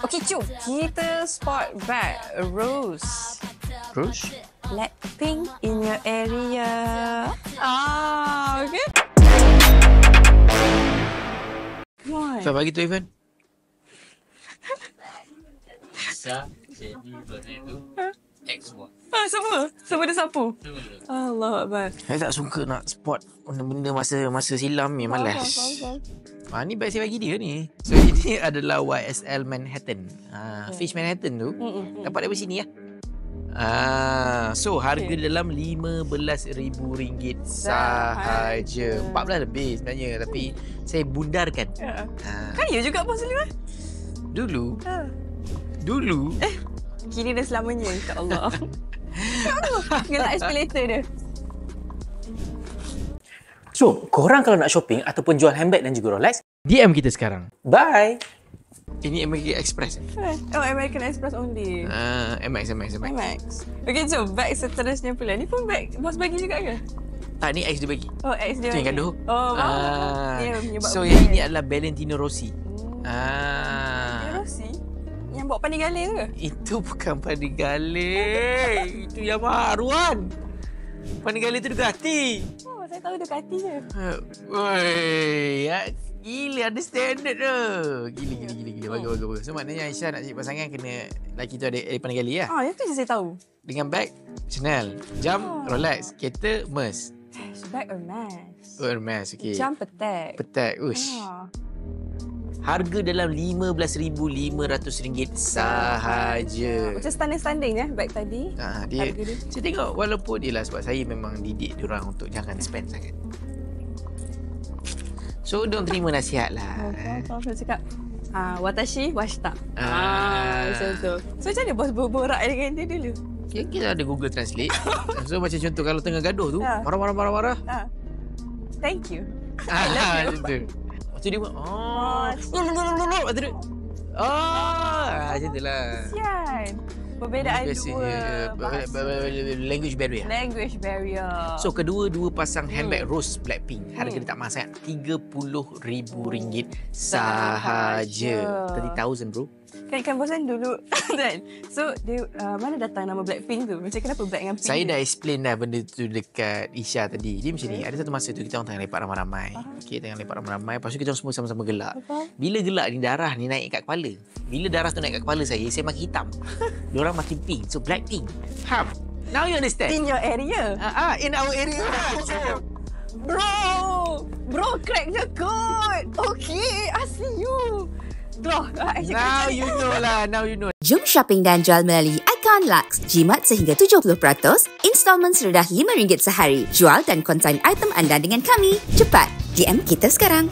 Okey, jom kita spot bag Rose. Rose? Blackpink in your area. Okay. Come on. Siapa bagi tu, Ivan? Bisa jadi Bernardo X1. Semua? Semua dia sapu? Allah Akbar. Saya tak suka nak spot benda-benda masa silam ni, malas. Ni bag saya bagi dia ni. So ini adalah YSL Manhattan. Fish Manhattan tu dapat daripada sini ya. So harga dalam RM15,000 sahaja. 14 lebih sebenarnya, tapi saya bundarkan. Kan ya juga Bos Lim. Dulu Kini dah selamanya, insya-Allah. Gelak escalator dia. So, korang kalau nak shopping ataupun jual handbag dan juga Rolex, DM kita sekarang. bye! Ini American Express. Oh, American Express only. MX. Max. Okay, jom bag seterusnya pula. Ni pun bag Bos bagi juga ke? Tak, ni X dia bagi. Oh, X dia Tu yang bagi. gaduh. Oh, dia menyebab So yang ini adalah Valentino Rossi. Rossi? Yang bawa Panigale ke? Itu bukan Panigale. Itu yang Marwan. Panigale tu Ducati. Oh, saya tahu Ducati je. Woi, gila ada standard tu. Gila. Bagus. So maknanya Aisyah nak cari pasangan kena lelaki tu ada Panigale lah. Yang tu je saya tahu. Dengan bag Chanel, jam Rolex, kereta Merc. Bag Hermes. Oh, Hermes, okey. Jam Patek. Petak, ush. Harga dalam RM15,500 sahaja. Macam standing ya bag tadi. Dia, Harga dia. saya tengok walaupun dia lah, sebab saya memang didik diorang untuk jangan spend sangat. So, diorang terima nasihat lah. Saya cakap, watashi washita. Macam tu. So, macam mana bos berborak dengan dia dulu? Ya, kita ada Google Translate. So, macam contoh kalau tengah gaduh tu, marah. Thank you. Macam tu. Lepas tu dia buat, lepas tu dia, macam tu lah. Kesian. Perbezaan Language barrier. Language barrier. So kedua-dua pasang handbag Rose Blackpink, harga dia tak mahal sangat, RM30,000 sahaja. 30,000 bro. Kan bosan dulu kan. So dia mana datang nama Blackpink tu? Macam kenapa Black dengan Pink? Saya dah explain dah benda tu dekat Isha tadi. Dia macam ni, ada satu masa tu kita orang tengah lepak ramai-ramai. Okay, tengah lepak ramai-ramai. Lepas tu kita orang semua sama-sama gelak. Bila gelak ni, darah ni naik kat kepala. Bila darah tu naik kat kepala saya makin hitam. Diorang makin pink. So Blackpink. Faham? Now you understand? In your area. In our area. Bro, cracknya good. Okay, I see you. Now you know lah. Jom shopping dan jual melalui Icon Lux. Jimat sehingga 70%, installment serendah RM5 sehari. Jual dan konsign item anda dengan kami. Cepat, DM kita sekarang.